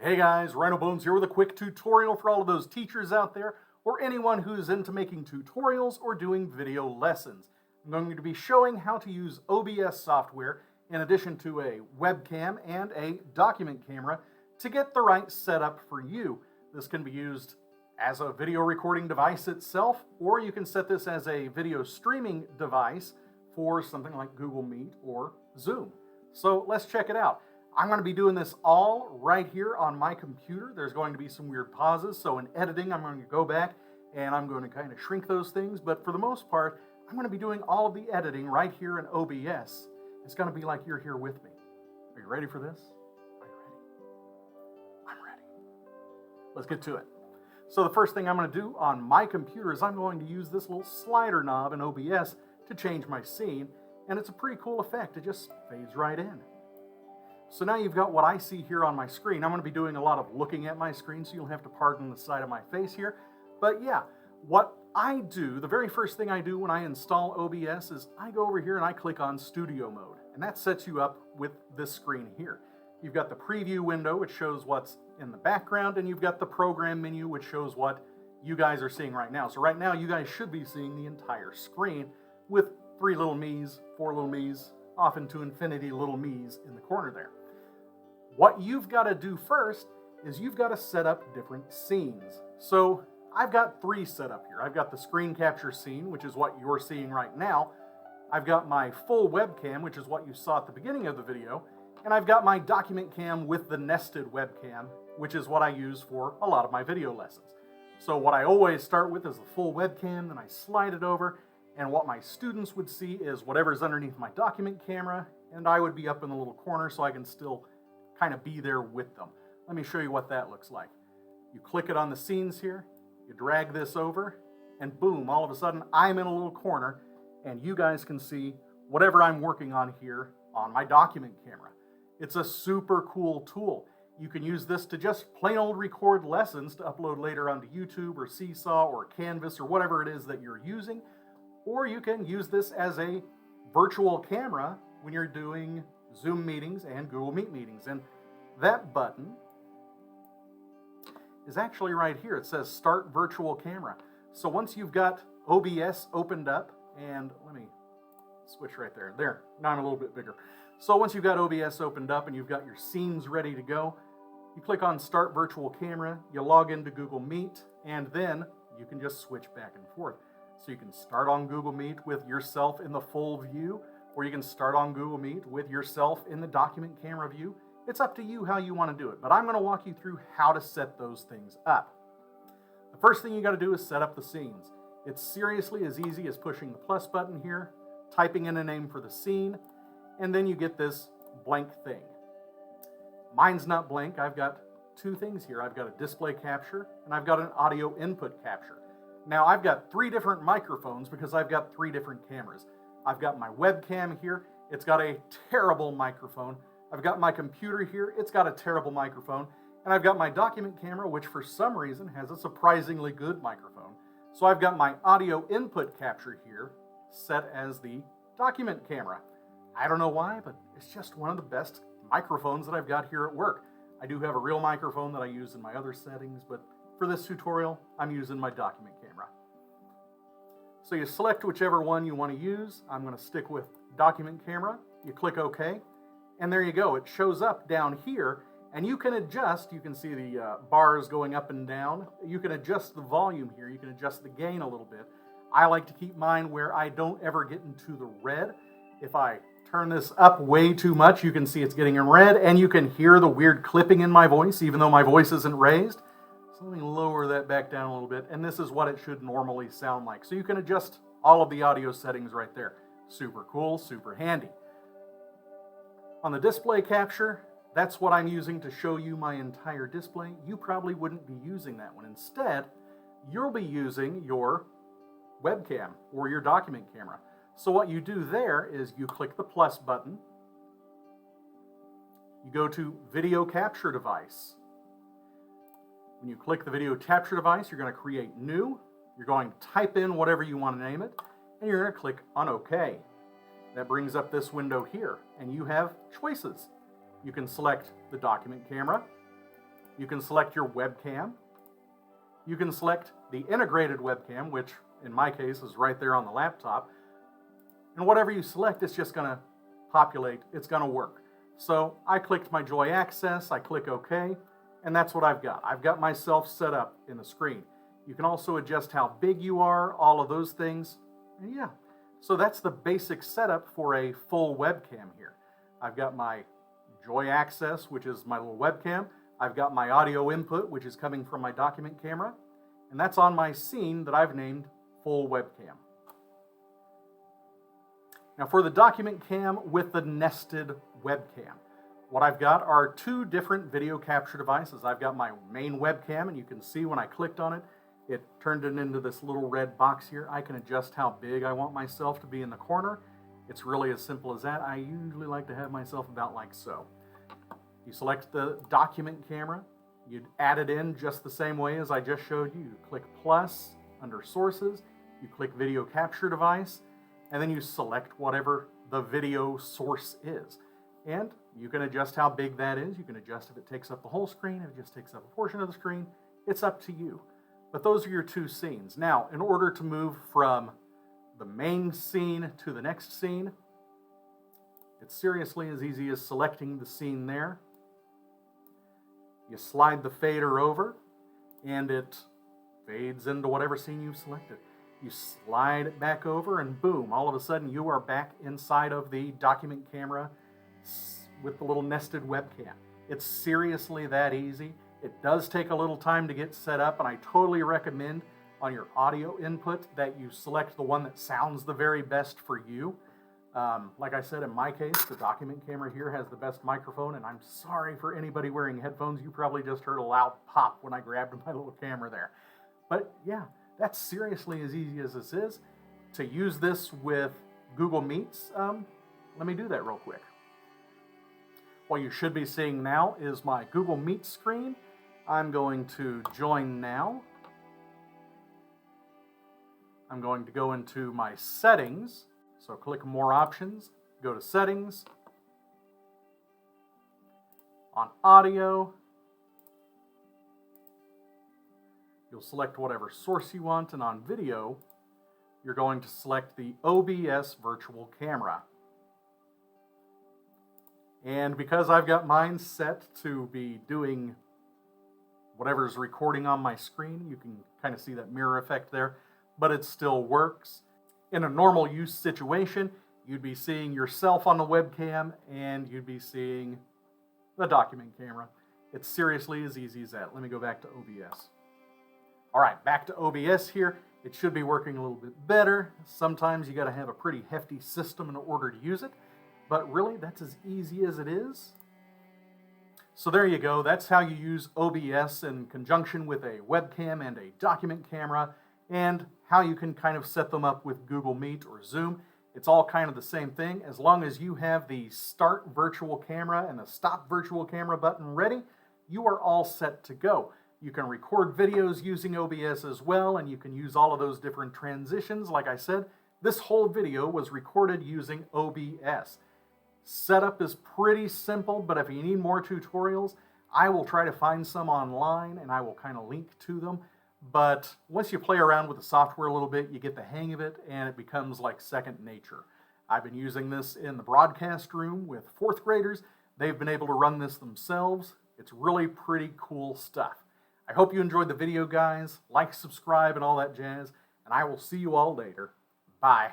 Hey guys, Ryno Bones here with a quick tutorial for all of those teachers out there or anyone who's into making tutorials or doing video lessons. I'm going to be showing how to use OBS software in addition to a webcam and a document camera to get the right setup for you. This can be used as a video recording device itself, or you can set this as a video streaming device for something like Google Meet or Zoom. So let's check it out. I'm going to be doing this all right here on my computer. There's going to be some weird pauses, so in editing I'm going to go back and I'm going to kind of shrink those things, but for the most part I'm going to be doing all of the editing right here in OBS. It's going to be like you're here with me. Are you ready for this? Are you ready? I'm ready. Let's get to it. So the first thing I'm going to do on my computer is I'm going to use this little slider knob in OBS to change my scene, and it's a pretty cool effect. It just fades right in. So now you've got what I see here on my screen. I'm going to be doing a lot of looking at my screen, so you'll have to pardon the side of my face here. But yeah, what I do, the very first thing I do when I install OBS is I go over here and I click on Studio Mode. And that sets you up with this screen here. You've got the preview window, which shows what's in the background, and you've got the program menu, which shows what you guys are seeing right now. So right now, you guys should be seeing the entire screen with 3 little me's, 4 little me's, off into infinity little me's in the corner there. What you've got to do first is you've got to set up different scenes. So I've got 3 set up here. I've got the screen capture scene, which is what you're seeing right now. I've got my full webcam, which is what you saw at the beginning of the video. And I've got my document cam with the nested webcam, which is what I use for a lot of my video lessons. So what I always start with is the full webcam, then I slide it over, and what my students would see is whatever's underneath my document camera, and I would be up in the little corner so I can still kind of be there with them. Let me show you what that looks like. You click it on the scenes here, you drag this over, and boom, all of a sudden I'm in a little corner, and you guys can see whatever I'm working on here on my document camera. It's a super cool tool. You can use this to just plain old record lessons to upload later onto YouTube or SeeSaw or Canvas or whatever it is that you're using. Or you can use this as a virtual camera when you're doing Zoom meetings and Google Meet meetings. And that button is actually right here. It says Start Virtual Camera. So once you've got OBS opened up, and let me switch right there. There, now I'm a little bit bigger. So once you've got OBS opened up and you've got your scenes ready to go, you click on Start Virtual Camera, you log into Google Meet, and then you can just switch back and forth. So you can start on Google Meet with yourself in the full view, or you can start on Google Meet with yourself in the document camera view. It's up to you how you want to do it, but I'm going to walk you through how to set those things up. The first thing you got to do is set up the scenes. It's seriously as easy as pushing the plus button here, typing in a name for the scene, and then you get this blank thing. Mine's not blank. I've got 2 things here. I've got a display capture and I've got an audio input capture. Now I've got 3 different microphones because I've got 3 different cameras. I've got my webcam here. It's got a terrible microphone. I've got my computer here. It's got a terrible microphone. And I've got my document camera, which for some reason has a surprisingly good microphone. So I've got my audio input capture here set as the document camera. I don't know why, but it's just one of the best microphones that I've got here at work. I do have a real microphone that I use in my other settings, but for this tutorial, I'm using my document camera. So you select whichever one you want to use. I'm going to stick with document camera. You click OK, and there you go. It shows up down here, and you can adjust. You can see the bars going up and down. You can adjust the volume here. You can adjust the gain a little bit. I like to keep mine where I don't ever get into the red. If I turn this up way too much, you can see it's getting in red, and you can hear the weird clipping in my voice, even though my voice isn't raised. So let me lower that back down a little bit, and this is what it should normally sound like. So you can adjust all of the audio settings right there. Super cool, super handy. On the display capture, that's what I'm using to show you my entire display. You probably wouldn't be using that one. Instead, you'll be using your webcam or your document camera. So what you do there is you click the plus button, you go to Video Capture Device. When you click the Video Capture Device, you're going to create New, you're going to type in whatever you want to name it, and you're going to click on OK. That brings up this window here, and you have choices. You can select the document camera, You can select your webcam. You can select the integrated webcam, which in my case is right there on the laptop. And whatever you select, it's just going to populate. It's going to work. So I clicked my Joy Access. I click OK. And that's what I've got. I've got myself set up in the screen. You can also adjust how big you are, all of those things. And yeah, so that's the basic setup for a full webcam here. I've got my Joy Access, which is my little webcam. I've got my audio input, which is coming from my document camera. And that's on my scene that I've named Full Webcam. Now for the document cam with the nested webcam, what I've got are two different video capture devices. I've got my main webcam, and you can see when I clicked on it, it turned it into this little red box here. I can adjust how big I want myself to be in the corner. It's really as simple as that. I usually like to have myself about like so. You select the document camera. You'd add it in just the same way as I just showed you. You click plus under sources. You click video capture device, and then you select whatever the video source is. And you can adjust how big that is. You can adjust if it takes up the whole screen, if it just takes up a portion of the screen. It's up to you. But those are your two scenes. Now, in order to move from the main scene to the next scene, it's seriously as easy as selecting the scene there. You slide the fader over, and it fades into whatever scene you've selected. You slide it back over, and boom, all of a sudden you are back inside of the document camera with the little nested webcam. It's seriously that easy. It does take a little time to get set up, and I totally recommend on your audio input that you select the one that sounds the very best for you. Like I said, in my case, the document camera here has the best microphone, and I'm sorry for anybody wearing headphones. You probably just heard a loud pop when I grabbed my little camera there. But yeah, that's seriously as easy as this is. To use this with Google Meets, let me do that real quick. What you should be seeing now is my Google Meet screen. I'm going to join now. I'm going to go into my settings. So click more options, go to settings. On audio, you'll select whatever source you want, and on video, you're going to select the OBS virtual camera. And because I've got mine set to be doing whatever's recording on my screen, you can kind of see that mirror effect there, but it still works. In a normal use situation, you'd be seeing yourself on the webcam and you'd be seeing the document camera. It's seriously as easy as that. Let me go back to OBS. All right, back to OBS here. It should be working a little bit better. Sometimes you got to have a pretty hefty system in order to use it, but really that's as easy as it is. So there you go. That's how you use OBS in conjunction with a webcam and a document camera, and how you can kind of set them up with Google Meet or Zoom. It's all kind of the same thing. As long as you have the Start Virtual Camera and the Stop Virtual Camera button ready, you are all set to go. You can record videos using OBS as well, and you can use all of those different transitions. Like I said, this whole video was recorded using OBS. Setup is pretty simple, but if you need more tutorials, I will try to find some online, and I will kind of link to them. But once you play around with the software a little bit, you get the hang of it, and it becomes like second nature. I've been using this in the broadcast room with fourth graders. They've been able to run this themselves. It's really pretty cool stuff. I hope you enjoyed the video, guys. Like, subscribe, and all that jazz, and I will see you all later. Bye.